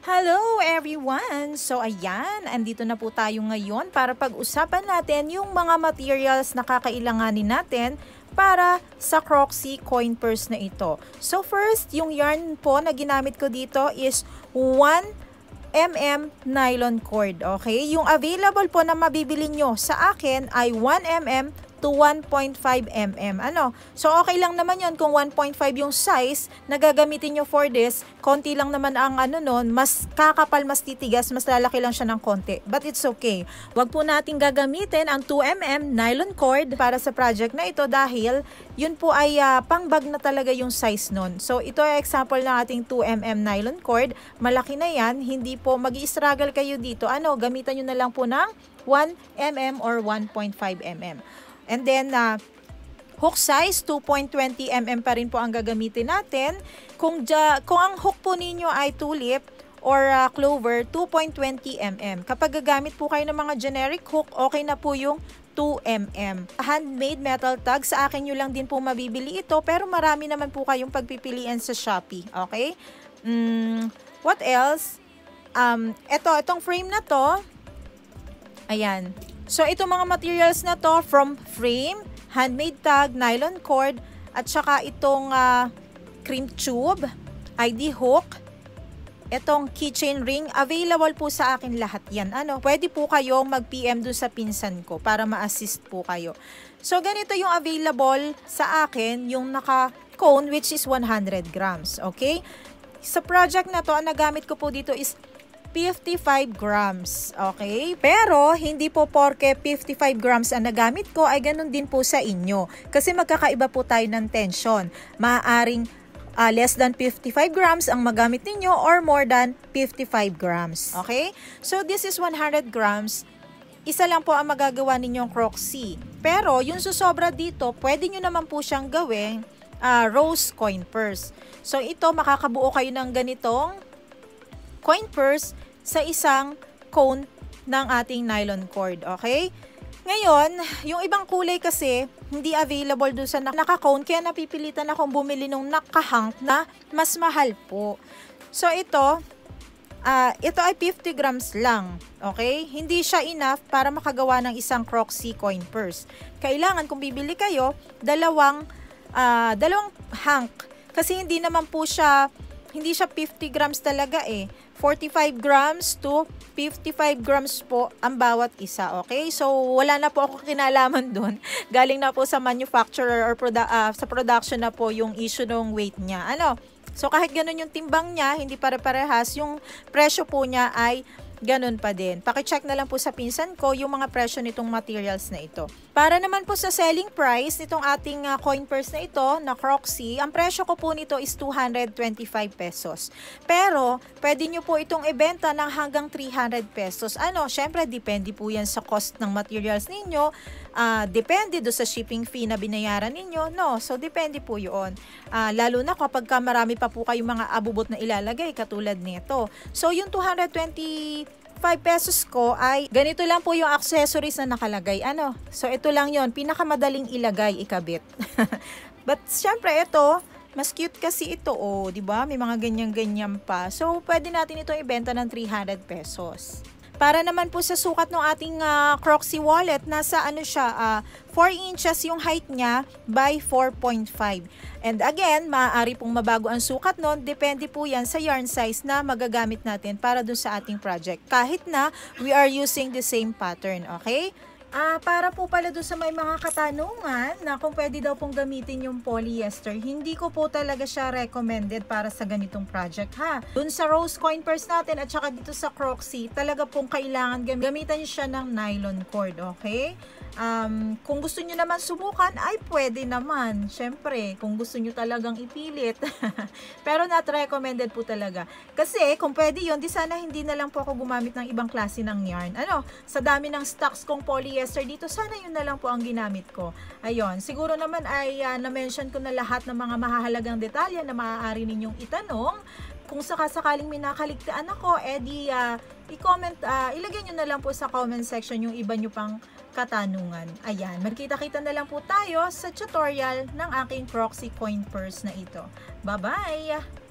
Hello everyone! So ayan, andito na po tayo ngayon para pag-usapan natin yung mga materials na kakailanganin natin para sa Croxie coin purse na ito. So first, yung yarn po na ginamit ko dito is 1mm nylon cord. Okay? Yung available po na mabibili nyo sa akin ay 1mm to 1.5mm. So okay lang naman yon kung 1.5 yung size na gagamitin nyo for this. Konti lang naman ang nun, mas kakapal, mas titigas, mas lalaki lang siya ng konti. But it's okay. Wag po natin gagamitin ang 2mm nylon cord para sa project na ito dahil yun po ay pang-bag na talaga yung size nun. So ito ay example ng ating 2mm nylon cord. Malaki na yan. Hindi po mag-i-struggle kayo dito. Gamitan nyo na lang po ng 1mm or 1.5mm. And then, hook size, 2.20mm pa rin po ang gagamitin natin. Kung ang hook po ninyo ay tulip or clover, 2.20mm. Kapag gagamit po kayo ng mga generic hook, okay na po yung 2mm. Handmade metal tag, sa akin nyo lang din po mabibili ito, pero marami naman po kayong pagpipilian sa Shopee. Okay? What else? Itong frame na to, ayan. So, itong mga materials na to from frame, handmade tag, nylon cord, at saka itong cream tube, ID hook, itong keychain ring, available po sa akin lahat yan. Pwede po kayong mag-PM dun sa pinsan ko para ma-assist po kayo. So, ganito yung available sa akin, yung naka-cone, which is 100 grams. Okay? Sa project na to, ang nagamit ko po dito is 55 grams. Okay? Pero, hindi po porke 55 grams ang nagamit ko, ay ganun din po sa inyo. Kasi magkakaiba po tayo ng tension. Maaaring less than 55 grams ang magamit ninyo or more than 55 grams. Okay? So, this is 100 grams. Isa lang po ang magagawa ninyong Croxie. Pero, yung susobra dito, pwede nyo naman po siyang gawing rose coin purse. So, ito, makakabuo kayo ng ganitong coin purse sa isang cone ng ating nylon cord. Okay? Ngayon, yung ibang kulay kasi hindi available doon sa naka-cone, kaya napipilitan akong bumili nung naka-hang na mas mahal po. So ito ay 50 grams lang. Okay? Hindi siya enough para makagawa ng isang Croxie coin purse. Kailangan kung bibili kayo, dalawang hank. Kasi hindi siya 50 grams talaga eh. 45 grams to 55 grams po ang bawat isa. Okay? So, wala na po ako kinalaman dun. Galing na po sa manufacturer or sa production na po yung issue ng weight niya. So, kahit ganun yung timbang niya, hindi pare-parehas, yung presyo po niya ay ganun pa din. Paki-check na lang po sa pinsan ko yung mga presyo nitong materials na ito. Para naman po sa selling price nitong ating coin purse na ito, na Croxie, ang presyo ko po nito is 225 pesos. Pero, pwede nyo po itong ibenta ng hanggang 300 pesos. Syempre, depende po yan sa cost ng materials ninyo. Depende do sa shipping fee na binayaran ninyo. So, depende po yun. Lalo na kapag marami pa po kayong mga abubot na ilalagay, katulad nito. So, yung 225 pesos ko ay ganito lang po yung accessories na nakalagay. So, ito lang yon, pinakamadaling ilagay, ikabit. But, syempre, ito, mas cute kasi ito, di ba? May mga ganyan-ganyan pa. So, pwede natin ito ibenta ng 300 pesos. Para naman po sa sukat ng ating Croxie wallet, nasa 4 inches yung height niya by 4.5. And again, maaari pong mabago ang sukat nun. Depende po yan sa yarn size na magagamit natin para dun sa ating project. Kahit na we are using the same pattern, okay? Para po pala doon sa may mga katanungan na kung pwede daw pong gamitin yung polyester, hindi ko po talaga siya recommended para sa ganitong project ha. Doon sa rose coin purse natin at saka dito sa Croxie, talaga pong kailangan gamitan siya ng nylon cord, okay? Kung gusto nyo naman subukan, ay pwede naman. Syempre, kung gusto nyo talagang ipilit. Pero not recommended po talaga. Kasi, kung pwede yun, di sana hindi na lang po ako gumamit ng ibang klase ng yarn. Sa dami ng stocks kong polyester dito, sana yun na lang po ang ginamit ko. Ayun, siguro naman ay na-mention ko na lahat ng mga mahahalagang detalye na maaari ninyong itanong. Kung sakasakaling may nakaligtaan ako, i-comment, ilagay nyo na lang po sa comment section yung iba nyo pang katanungan. Ayan, magkita-kita na lang po tayo sa tutorial ng aking Croxie coin purse na ito. Bye-bye!